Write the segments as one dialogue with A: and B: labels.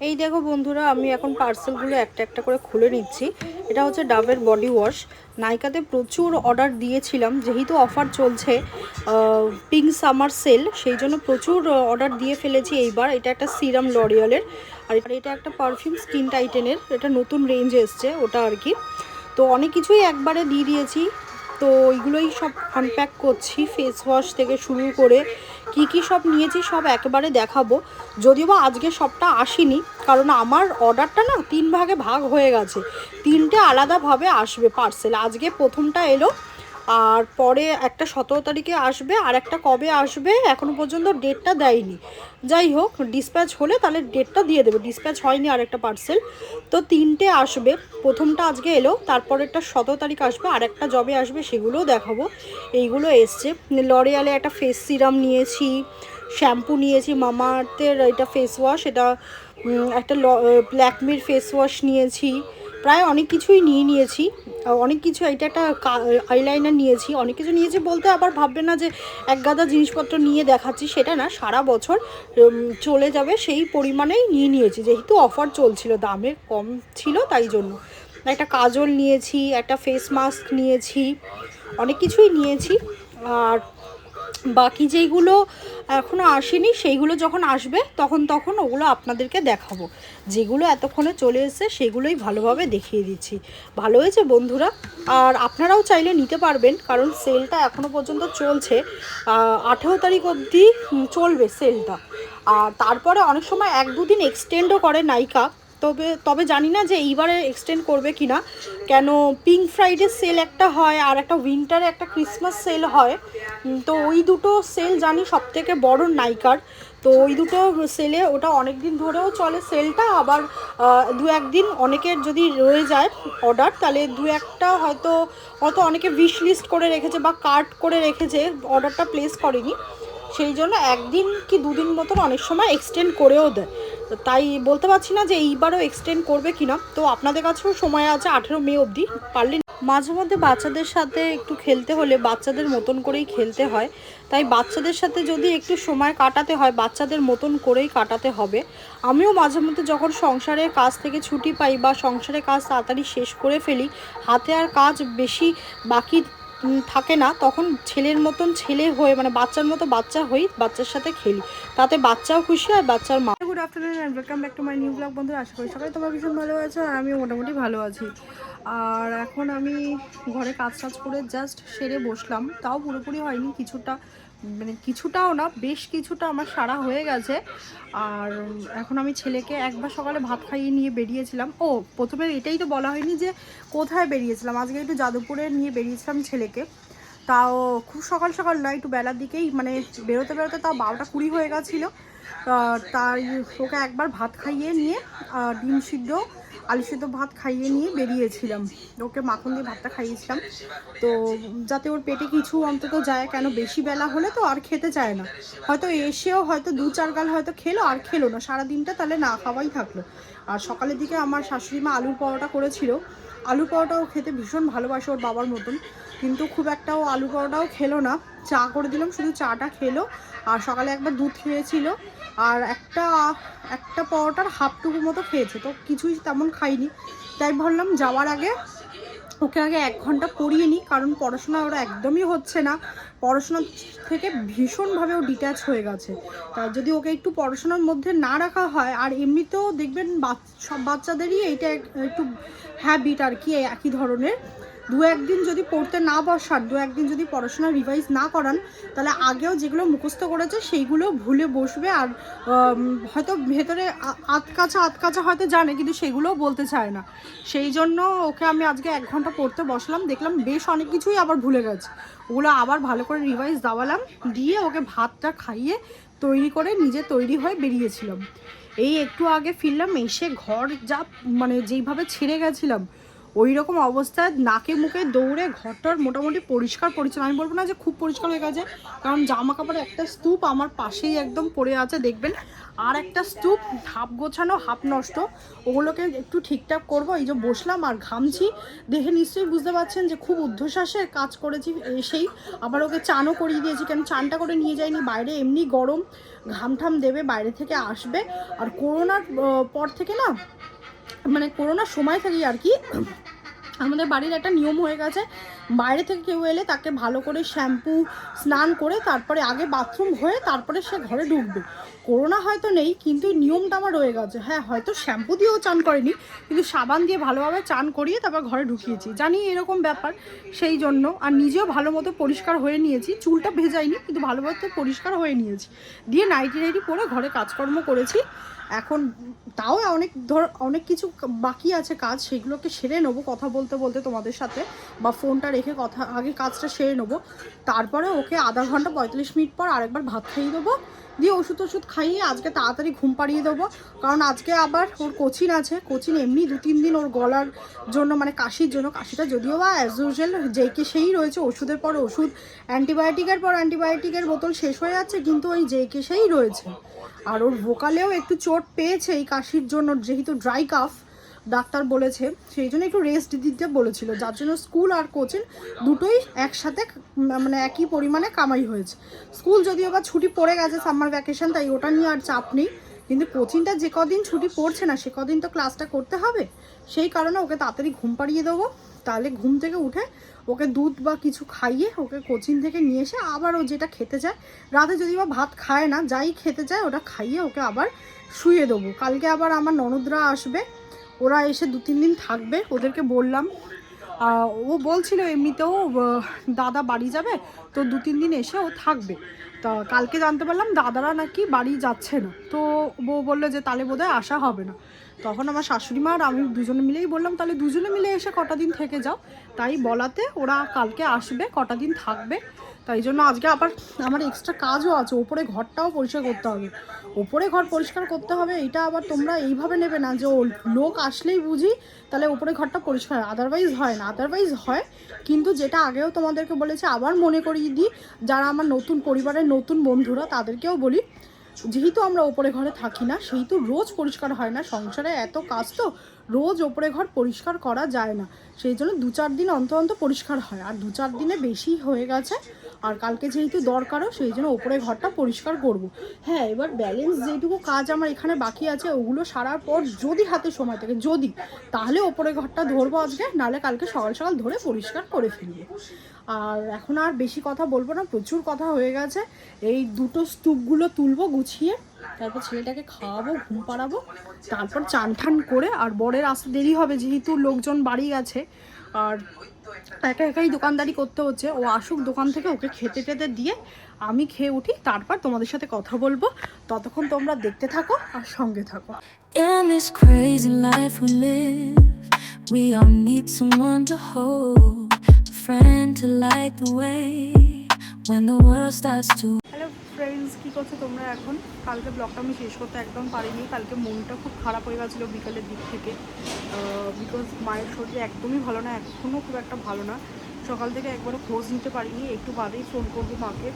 A: এই দেখো বন্ধুরা, আমি এখন পার্সেলগুলো একটা একটা করে খুলে নিচ্ছি। এটা হচ্ছে ডাবের বডি ওয়াশ। নাইকাতে প্রচুর অর্ডার দিয়েছিলাম, যেহেতু অফার চলছে পিঙ্ক সামার সেল, সেই জন্য প্রচুর অর্ডার দিয়ে ফেলেছি এইবার। এটা একটা সিরাম লরিয়ালের, আর এটা একটা পারফিউম স্কিন টাইটেনের, এটা নতুন রেঞ্জ এসছে ওটা আর কি। তো অনেক কিছুই একবারে দিয়ে দিয়েছি। তো ওইগুলোই সব আনপ্যাক করছি, ফেস ওয়াশ থেকে শুরু করে কি কি সব নিয়েছি সব একেবারে দেখাবো। যদিও বা আজকে সবটা আসেনি, কারণ আমার অর্ডারটা না 3 ভাগে ভাগ হয়ে গেছে, 3টে আলাদাভাবে আসবে পার্সেল। আজকে প্রথমটা এলো, আর পরে একটা 17 তারিখে আসবে, আর একটা কবে আসবে এখনও পর্যন্ত ডেটটা দেয়নি। যাই হোক, ডিসপ্যাচ হলে তাহলে ডেটটা দিয়ে দেবে। ডিসপ্যাচ হয়নি আর একটা পার্সেল, তো 3টে আসবে। প্রথমটা আজকে এলো, তারপরেরটা 17 তারিখ আসবে, আর একটা জবে আসবে সেগুলোও দেখাবো। এইগুলো এসছে। লরিয়ালে একটা ফেস সিরাম নিয়েছি, শ্যাম্পু নিয়েছি, মামা আর্থের এটা ফেস ওয়াশ, এটা একটা ল্যাকমির ফেস ওয়াশ নিয়েছি। প্রায় অনেক কিছুই নিয়েছি, অনেক কিছু। এটা একটা আইলাইনার নিয়েছি, অনেক কিছু নিয়েছি বলতে আবার ভাববে না যে এক গাদা জিনিসপত্র নিয়ে দেখাচ্ছি, সেটা না। সারা বছর চলে যাবে সেই পরিমাণেই নিয়েছি, যেহেতু অফার চলছিল, দামে কম ছিল তাই জন্য। একটা কাজল নিয়েছি, একটা ফেস মাস্ক নিয়েছি, অনেক কিছুই নিয়েছি। আর বাকি যেইগুলো এখনও আসেনি সেইগুলো যখন আসবে তখন ওগুলো আপনাদেরকে দেখাবো। যেগুলো এতক্ষণে চলে এসেছে সেগুলোই ভালোভাবে দেখিয়ে দিচ্ছি। ভালো হয়েছে বন্ধুরা, আর আপনারাও চাইলে নিতে পারবেন, কারণ সেলটা এখনও পর্যন্ত চলছে। 18 তারিখ অবধি চলবে সেলটা। আর তারপরে অনেক সময় 1-2 দিন এক্সটেন্ডও করে নাইকা। তবে জানি না যে এইবারে এক্সটেন্ড করবে কি না, কেন পিঙ্ক ফ্রাইডে সেল একটা হয়, আর একটা উইন্টারে একটা ক্রিসমাস সেল হয়। তো ওই দুটো সেল জানি সবথেকে বড় নাইকার। তো ওই দুটো সেলে ওটা অনেক দিন ধরেও চলে সেলটা। আবার 2-1 দিন অনেকের যদি রয়ে যায় অর্ডার, তাহলে 2-1টা হয়তো অনেকে উইশ লিস্ট করে রেখেছে বা কার্ট করে রেখেছে, অর্ডারটা প্লেস করেনি, সেই জন্য 1 দিন কি 2 দিন মতন অনেক সময় এক্সটেন্ড করেও দেয়। তাই বলতে পারছি না যে এইবারও এক্সটেন্ড করবে কিনা। তো আপনাদের কাছেও সময় আছে 18 মে অবধি, পারলে মাঝে মধ্যে বাচ্চাদের সাথে একটু খেলতে হলে বাচ্চাদের মতন করেই খেলতে হয়। তাই বাচ্চাদের সাথে যদি একটু সময় কাটাতে হয়, বাচ্চাদের মতন করেই কাটাতে হবে। আমিও মাঝে মধ্যে যখন সংসারের কাজ থেকে ছুটি পাই বা সংসারের কাজ তাড়াতাড়ি শেষ করে ফেলি, হাতে আর কাজ বেশি বাকি থাকে না, তখন ছেলের মতন ছেলে হয়ে, মানে বাচ্চার মতো বাচ্চা হই, বাচ্চার সাথে খেলি, তাতে বাচ্চাও খুশি আর বাচ্চার মা। Good afternoon and welcome back to my new blog. বন্ধুরা, আশা করি সবাই তোমরা ভীষণ ভালো আছো, আর আমিও মোটামুটি ভালো আছি। আর এখন আমি ঘরে কাজ করে জাস্ট সেরে বসলাম, তাও পুরোপুরি হয়নি, কিছুটা, মানে কিছুটাও না, বেশ কিছুটা আমার সারা হয়ে গেছে। আর এখন আমি ছেলেকে একবার সকালে ভাত খাইয়ে নিয়ে বেরিয়েছিলাম। প্রথমে এটাই তো বলা হয়নি যে কোথায় বেরিয়েছিলাম। আজকে একটু যাদবপুরে নিয়ে বেরিয়েছিলাম ছেলেকে, তাও খুব সকাল সকাল নয়, একটু বেলার দিকেই, মানে বেরোতে তাও 12টা 20 হয়ে গেছিলো। তাই ওকে একবার ভাত খাইয়ে নিয়ে ডিম সিদ্ধ আলু সিদ্ধ ভাত খাইয়ে নিয়ে বেরিয়েছিলাম। ওকে মাখন দিয়ে ভাতটা খাইয়েছিলাম, তো যাতে ওর পেটে কিছু অন্তত যায়, কেন বেশি বেলা হলে তো আর খেতে চায় না। হয়তো এসেও হয়তো 2-4 গাল হয়তো খেলো, আর খেলো না সারাদিনটা, তাহলে না খাওয়াই থাকলো। আর সকালের দিকে আমার শাশুড়ি মা আলুর পরোটা করেছিল। আলু পরোটাও খেতে ভীষণ ভালোবাসে ওর বাবার মতন, কিন্তু খুব একটাও আলু পরোটাও খেলো না। চা করে দিলাম, শুধু চাটা খেলো। আর সকালে একবার দুধ খেয়েছিল, আর একটা পরোটার হাফটুকু মতো খেয়েছে, তো কিছুই তেমন খাইনি। তাই ভাবলাম যাওয়ার আগে ওকে আগে 1 ঘন্টা পড়িয়ে নিই, কারণ পড়াশোনা ওরা একদমই হচ্ছে না। পড়াশোনা থেকে ভীষণভাবে ও ডিট্যাচ হয়ে গেছে। তা যদি ওকে একটু পড়াশোনার মধ্যে না রাখা হয়, আর এমনিতেও দেখবেন সব বাচ্চাদেরই এইটা একটু হ্যাবিট আর কি, একই ধরনের। 2-1 দিন যদি পড়তে না বসান, 2-1 দিন যদি পড়াশোনা রিভাইজ না করান, তাহলে আগেও যেগুলো মুখস্থ করেছে সেইগুলো ভুলে বসবে। আর হয়তো ভেতরে আতকাচা হয়তো জানে, কিন্তু সেগুলোও বলতে চায় না। সেই জন্য ওকে আমি আজকে 1 ঘন্টা পড়তে বসলাম, দেখলাম বেশ অনেক কিছুই আবার ভুলে গেছে। ওগুলো আবার ভালো করে রিভাইজ দেওয়ালাম, দিয়ে ওকে ভাতটা খাইয়ে তৈরি করে নিজে তৈরি হয়ে বেরিয়েছিলাম। এই একটু আগে ফিরলাম, এসে ঘর যা মানে যেইভাবে ছেড়ে গেছিলাম, ওই রকম অবস্থায় নাকে মুখে দৌড়ে ঘরটার মোটামুটি পরিষ্কার পরিচ্ছন্ন, আমি বলবো না যে খুব পরিষ্কার হয়ে গেছে, কারণ জামা কাপড়ের একটা স্তূপ আমার পাশেই একদম পড়ে আছে দেখবেন, আর একটা স্তূপ হাফ গোছানো হাফ নষ্ট, ওগুলোকে একটু ঠিকঠাক করবো। এই যে বসলাম আর ঘামছি দেখে নিশ্চয়ই বুঝতে পারছেন যে খুব ঊর্ধ্বশ্বাসে কাজ করেছি। এসেই আবার ওকে চানও করিয়ে দিয়েছি, কেন চানটা করে নিয়ে যাইনি, বাইরে এমনি গরম, ঘাম ঠাম দেবে, বাইরে থেকে আসবে। আর করোনার পর থেকে না, মানে করোনার সময় থেকেই আর কি আমাদের বাড়ির একটা নিয়ম হয়ে গেছে, বাইরে থেকে কেউ এলে তাকে ভালো করে শ্যাম্পু স্নান করে তারপরে আগে বাথরুম হয়ে তারপরে সে ঘরে ঢুকবে। করোনা হয়তো নেই, কিন্তু নিয়মটা আমার রয়ে গেছে। হ্যাঁ, হয়তো শ্যাম্পু দিয়েও চান করেনি, কিন্তু সাবান দিয়ে ভালোভাবে চান করিয়ে তারপর ঘরে ঢুকিয়েছি, জানি এরকম ব্যাপার, সেই জন্য। আর নিজেও ভালো মতো পরিষ্কার হয়ে নিয়েছি, চুলটা ভেজাইনি কিন্তু ভালো মতো পরিষ্কার হয়ে নিয়েছি, দিয়ে নাইটি নাইটি পরে ঘরে কাজকর্ম করেছি। এখন তাও অনেক কিছু বাকি আছে কাজ, সেগুলোকে সেরে নেবো কথা বলতে বলতে তোমাদের সাথে, বা ফোনটা রেখে আগে কাজটা সেরে নেবো। তারপরে ওকে আধা ঘন্টা 45 মিনিট পর আরেকবার ভাত খাইয়ে দেবো, দিয়ে ওষুধ খাইয়ে আজকে তাড়াতাড়ি ঘুম পাড়িয়ে দেবো। কারণ আজকে আবার ওর কোচিং আছে, কোচিং এমনি 2-3 দিন ওর গলার জন্য, মানে কাশির জন্য, কাশিটা যদিও বা অ্যাজ ইউজুয়াল যেইকে সেই রয়েছে, ওষুধের পর ওষুধ, অ্যান্টিবায়োটিকের পর অ্যান্টিবায়োটিকের বোতল শেষ হয়ে যাচ্ছে, কিন্তু ওই যেইকে সেই রয়েছে। আর ওর ভোকালেও একটু চোট পেয়েছে এই কাশির জন্য, যেহেতু ড্রাই কাফ ডাক্তার বলেছে, সেই জন্য একটু রেস্ট দিতে বলেছিল, যার জন্য স্কুল আর কোচিং দুটোই একসাথে মানে একই পরিমাণে কামাই হয়েছে। স্কুল যদিও বা ছুটি পড়ে গেছে সামার ভ্যাকেশন, তাই ওটা নিয়ে আর চাপ নেই, কিন্তু কোচিংটা যে কদিন ছুটি পড়ছে না সে কদিন তো ক্লাসটা করতে হবে, সেই কারণে ওকে তাড়াতাড়ি ঘুম পাড়িয়ে দেবো। তাহলে ঘুম থেকে উঠে ওকে দুধ বা কিছু খাইয়ে ওকে কোচিং থেকে নিয়ে এসে আবার ও যেটা খেতে চায়, রাতে যদি বা ভাত খায় না, যাই খেতে চায় ওটা খাইয়ে ওকে আবার শুয়ে দেবো। কালকে আবার আমার ননদরা আসবে, ওরা এসে 2-3 দিন থাকবে, ওদেরকে বললাম। ও বলছিল এমনিতেও দাদা বাড়ি যাবে, তো 2-3 দিন এসে ও থাকবে। তা কালকে জানতে পারলাম দাদারা নাকি বাড়ি যাচ্ছে না, তো বউ বললো যে তাহলে বোধহয় আসা হবে না। তখন আমার শাশুড়ি মা আর আমি দুজনে মিলেই বললাম তাহলে দুজনে মিলে এসে কটা দিন থেকে যাও, তাই বলাতে ওরা কালকে আসবে, কটা দিন থাকবে। তাই জন্য আজকে আবার আমার এক্সট্রা কাজও আছে, ওপরে ঘরটাও পরিষ্কার করতে হবে, ওপরে ঘর পরিষ্কার করতে হবে। এইটা আবার তোমরা এইভাবে নেবে না যে ও লোক আসলেই বুঝি তাহলে ওপরে ঘরটা পরিষ্কার, আদারওয়াইজ হয় না। আদারওয়াইজ হয়, কিন্তু যেটা আগেও তোমাদেরকে বলেছি আবার মনে করিয়ে দিই, যারা আমার নতুন পরিবারের নতুন বন্ধুরা তাদেরকেও বলি, যেহেতু আমরা ওপরে ঘরে থাকি না সেহেতু রোজ পরিষ্কার হয় না, সংসারে এত কাজ তো রোজ ওপরে ঘর পরিষ্কার করা যায় না, সেই জন্য 2-4 দিন অন্তর পরিষ্কার হয়, আর 2-4 দিনে বেশি হয়ে গেছে। আর কালকে যেহেতু দরকারও, সেই জন্য ওপরে ঘরটা পরিষ্কার করব। হ্যাঁ, এবার ব্যালেন্স যেটুকু কাজ আমার এখানে বাকি আছে ওগুলো সারার পর যদি হাতে সময় থাকে, যদি, তাহলে ওপরে ঘরটা ধরবো আজকে, নাহলে কালকে সকাল সকাল ধরে পরিষ্কার করে ফেলবো। আর এখন আর বেশি কথা বলবো না, প্রচুর কথা হয়ে গেছে। এই দুটো স্তূপগুলো তুলবো গুছিয়ে, তারপর ছেলেটাকে খাওয়াবো, ঘুম পাড়াবো, তারপর চান ঠান করে, আর বরের আসতে দেরি হবে যেহেতু লোকজন বাড়ি গেছে, আর একা একাই দোকানদারি করতে হচ্ছে, ও আসুক দোকান থেকে, ওকে খেতে টেতে দিয়ে আমি খেয়ে উঠি, তারপর তোমাদের সাথে কথা বলবো। ততক্ষণ তোমরা দেখতে থাকো আর সঙ্গে থাকো।
B: In this crazy life we live, we all need someone to hold, a friend to light the way when the world starts to.
A: Hello friends, কী করছো তোমরা এখন? কালকে ব্লগটা আমি শেষ করতে একদম পারিনি, কালকে মনটা খুব খারাপ হয়ে গেছিলো বিকালের দিক থেকে, বিকজ মায়ের শরীর একদমই ভালো না, এখনও খুব একটা ভালো না। সকাল থেকে একবারও খোঁজ নিতে পারিনি, একটু বাদেই ফোন করবো মাকে।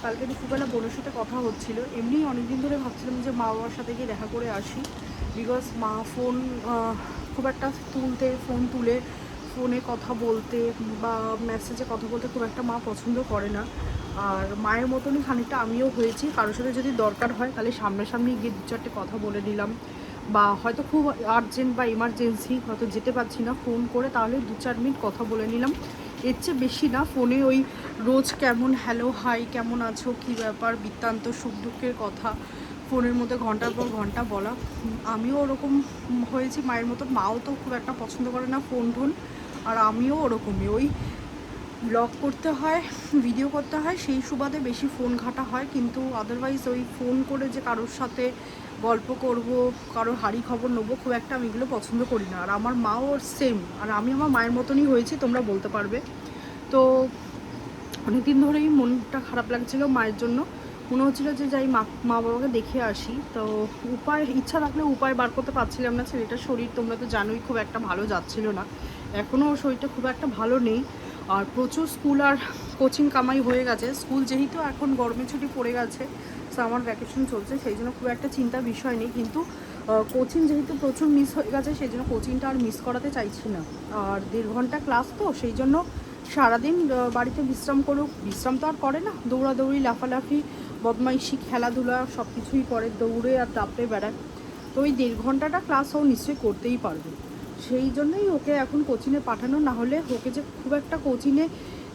A: কালকে দুপুরবেলা বোনের সাথে কথা হচ্ছিলো, এমনি অনেকদিন ধরে ভাবছিলাম যে মা বাবার সাথে গিয়ে দেখা করে আসি, বিকজ মা ফোন খুব একটা ফোন তুলে ফোনে কথা বলতে বা মেসেজে কথা বলতে খুব একটা মা পছন্দ করে না। আর মায়ের মতনই খানিকটা আমিও হয়েছি, কারোর সাথে যদি দরকার হয় তাহলে সামনাসামনি গিয়ে 2-4টে কথা বলে নিলাম, বা হয়তো খুব আর্জেন্ট বা এমার্জেন্সি হয়তো যেতে পারছি না, ফোন করে তাহলে 2-4 মিনিট কথা বলে নিলাম, এর চেয়ে বেশি না। ফোনে ওই রোজ কেমন, হ্যালো হাই কেমন আছো, কী ব্যাপার, বৃত্তান্ত সুখ দুঃখের কথা ফোনের মধ্যে ঘন্টার পর ঘন্টা বলা। আমিও ওরকম হয়েছি মায়ের মতো, মাও তো খুব একটা পছন্দ করে না ফোন টোন, আর আমিও ওরকমই, ওই ব্লগ করতে হয়, ভিডিও করতে হয়, সেই সুবাদে বেশি ফোন ঘাটা হয়, কিন্তু আদারওয়াইজ ওই ফোন করে যে কারোর সাথে গল্প করব, কারোর হাঁড়ি খবর নেবো, খুব একটা আমি এগুলো পছন্দ করি না। আর আমার মাও সেম, আর আমি আমার মায়ের মতনই হয়েছি, তোমরা বলতে পারবে। তো অনেক দিন ধরেই মনটা খারাপ লাগছিল মায়ের জন্য, মনে হচ্ছিলো যে যাই মা বাবাকে দেখে আসি। তো ইচ্ছা থাকলে উপায় বার করতে পারছিলাম না। ছেলেটার শরীর তোমরা তো জানোই খুব একটা ভালো যাচ্ছিল না, এখনও ওর শরীরটা খুব একটা ভালো নেই। আর প্রচুর স্কুল আর কোচিং কামাই হয়ে গেছে। স্কুল যেহেতু এখন গরমের ছুটি পড়ে গেছে, সামার ভ্যাকেশন চলছে, সেই জন্য খুব একটা চিন্তার বিষয় নেই। কিন্তু কোচিং যেহেতু প্রচুর মিস হয়ে গেছে, সেই জন্য কোচিংটা আর মিস করাতে চাইছি না। আর 1.5 ঘন্টা ক্লাস, তো সেই জন্য সারাদিন বাড়িতে বিশ্রাম করুক। বিশ্রাম তো আর করে না, দৌড়াদৌড়ি, লাফালাফি, বদমাইশি, খেলাধুলা সব কিছুই করে, দৌড়ে আর দাপড়ে বেড়ায়। তো ওই 1.5 ঘন্টাটা ক্লাস ও নিশ্চয়ই করতেই পারবে। সেই জন্যই ওকে এখন কোচিংয়ে পাঠানো, না হলে ওকে যে খুব একটা কোচিংয়ে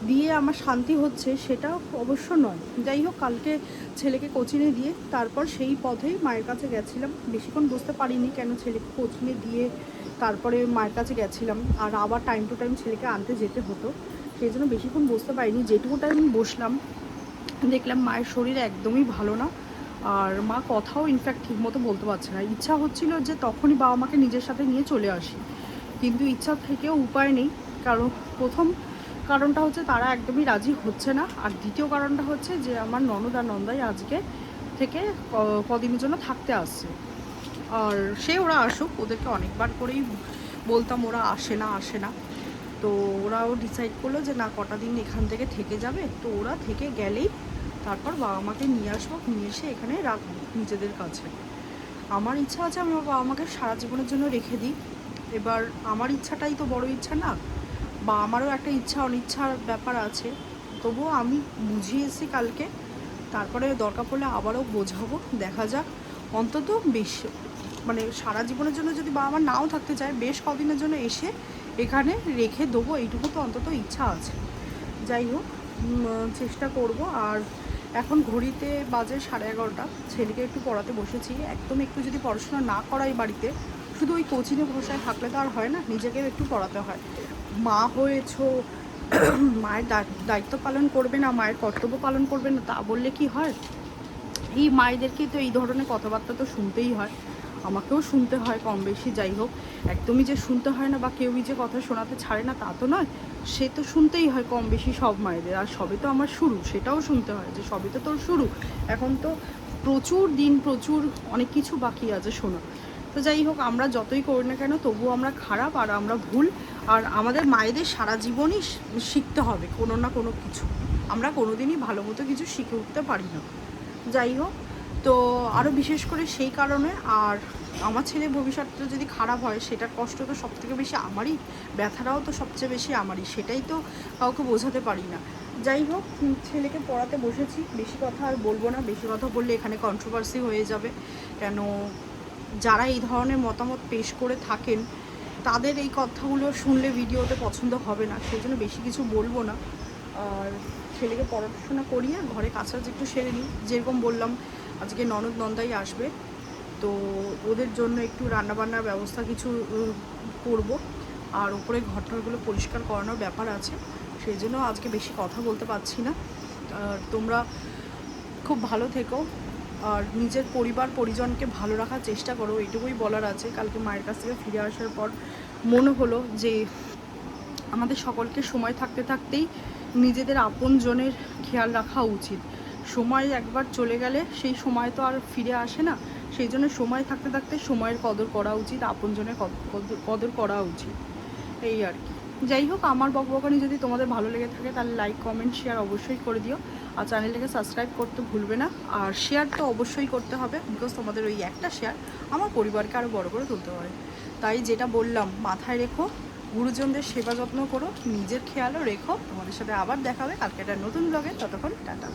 A: দিয়ে আমার শান্তি হচ্ছে সেটা অবশ্য নয়। যাই হোক, কালকে ছেলেকে কোচিংয়ে দিয়ে তারপর সেই পথেই মায়ের কাছে গেছিলাম। বেশিক্ষণ বুঝতে পারিনি কেন ছেলেকে কোচিংয়ে দিয়ে তারপরে মায়ের কাছে গেছিলাম, আর আবার টাইম টু টাইম ছেলেকে আনতে যেতে হতো, সেই জন্য বেশিক্ষণ বুঝতে পারিনি। যেটুকু টাইম বসলাম দেখলাম মায়ের শরীর একদমই ভালো না, আর মা কথাও ইনফ্যাক্ট ঠিকমতো বলতে পারছে না। ইচ্ছা হচ্ছিল যে তখনই বাবা মাকে নিজের সাথে নিয়ে চলে আসি, কিন্তু ইচ্ছা থেকেও উপায় নেই। কারণ প্রথম কারণটা হচ্ছে তারা একদমই রাজি হচ্ছে না, আর দ্বিতীয় কারণটা হচ্ছে যে আমার ননদ আর নন্দাই আজকে থেকে কদিনের জন্য থাকতে আসছে। আর ওরা আসুক, ওদেরকে অনেকবার করেই বলতাম ওরা আসে না। তো ওরাও ডিসাইড করলো যে না, কটা দিন এখান থেকে যাবে। তো ওরা থেকে গেলেই তারপর বাবা মাকে নিয়ে আসবো, নিয়ে এসে এখানে রাখবো নিজেদের কাছে। আমার ইচ্ছা আছে আমি আমার বাবা মাকে সারা জীবনের জন্য রেখে দিই। এবার আমার ইচ্ছাটাই তো বড় ইচ্ছা না, বা আমারও একটা ইচ্ছা অনিচ্ছার ব্যাপার আছে। তবুও আমি বুঝিয়েছি কালকে, তারপরে দরকার পড়লে আবারও বোঝাবো, দেখা যাক। অন্তত বেশ মানে সারা জীবনের জন্য যদি বাবা মা নাও থাকতে চায়, বেশ কদিনের জন্য এসে এখানে রেখে দেবো, এইটুকু তো অন্তত ইচ্ছা আছে। যাই হোক, চেষ্টা করব। আর এখন ঘড়িতে বাজে 11:30, ছেলেকে একটু পড়াতে বসেছি। একদম একটু যদি পড়াশোনা না করাই বাড়িতে, শুধু ওই কোচিংয়ে বসায় থাকলে তো আর হয় না, নিজেকেও একটু পড়াতে হয়। মা হয়েছো, মায়ের দায়িত্ব পালন করবে না, মায়ের কর্তব্য পালন করবে না, তা বললে কি হয়? এই মায়েদেরকেই তো এই ধরনের কথাবার্তা তো শুনতেই হয়, আমাকেও শুনতে হয় কম বেশি। যাই হোক, একদমই যে শুনতে হয় না বা কেউই যে কথা শোনাতে ছাড়ে না তা তো নয়, সে তো শুনতেই হয় কম বেশি সব মায়েদের। আর সবে তো আমার শুরু, সেটাও শুনতে হয় যে সবে তো তোর শুরু, এখন তো প্রচুর অনেক কিছু বাকি আছে শোনা। তো যাই হোক, আমরা যতই করি না কেন তবুও আমরা খারাপ আর আমরা ভুল। আর আমাদের মায়েদের সারা জীবনই শিখতে হবে কোনো না কোনো কিছু, আমরা কোনোদিনই ভালো মতো কিছু শিখে উঠতে পারি না। যাই হোক, তো আরও বিশেষ করে সেই কারণে। আর আমার ছেলে ভবিষ্যৎটা যদি খারাপ হয়, সেটার কষ্ট তো সবথেকে বেশি আমারই, ব্যথাটাও তো সবচেয়ে বেশি আমারই, সেটাই তো কাউকে বোঝাতে পারি না। যাই হোক, ছেলেকে পড়াতে বসেছি, বেশি কথা আর বলবো না, বেশি কথা বললে এখানে কন্ট্রোভার্সি হয়ে যাবে। কেন, যারা এই ধরনের মতামত পেশ করে থাকেন তাদের এই কথাগুলো শুনলে ভিডিওতে পছন্দ হবে না, সেই জন্য বেশি কিছু বলবো না। আর ছেলেকে পড়াশোনা করিয়ে ঘরে কাজটাজ একটু সেরে নিই। যেরকম বললাম, আজকে ননদ নন্দাই আসবে, তো ওদের জন্য একটু রান্নাবান্নার ব্যবস্থা কিছু করব। আর ওপরে ঘরটারগুলো পরিষ্কার করানোর ব্যাপার আছে, সেই জন্য আজকে বেশি কথা বলতে পারছি না। আর তোমরা খুব ভালো থেকো, আর নিজের পরিবার পরিজনকে ভালো রাখার চেষ্টা করো, এইটুকুই বলার আছে। কালকে মায়ের কাছ থেকে ফিরে আসার পর মনে হলো যে আমাদের সকলকে সময় থাকতে থাকতেই নিজেদের আপনজনের খেয়াল রাখা উচিত। সময় একবার চলে গেলে সেই সময় তো আর ফিরে আসে না, সেই জন্য সময় থাকতে থাকতে সময়ের কদর করা উচিত, আপনজনের কদর করা উচিত, এই আর কি। যাই হোক, আমার বকবকানি যদি তোমাদের ভালো লেগে থাকে তাহলে লাইক কমেন্ট শেয়ার অবশ্যই করে দিও, আর চ্যানেলটাকে সাবস্ক্রাইব করতে ভুলবে না। আর শেয়ার তো অবশ্যই করতে হবে, বিকজ তোমাদের ওই একটা শেয়ার আমার পরিবারকে আরও বড় করে তুলতে পারে। তাই যেটা বললাম মাথায় রেখো, গুরুজনদের সেবা যত্ন করো, নিজের খেয়ালও রেখো। তোমাদের সাথে আবার দেখা হবে কালকে একটা নতুন ব্লগে, ততক্ষণ টাটা।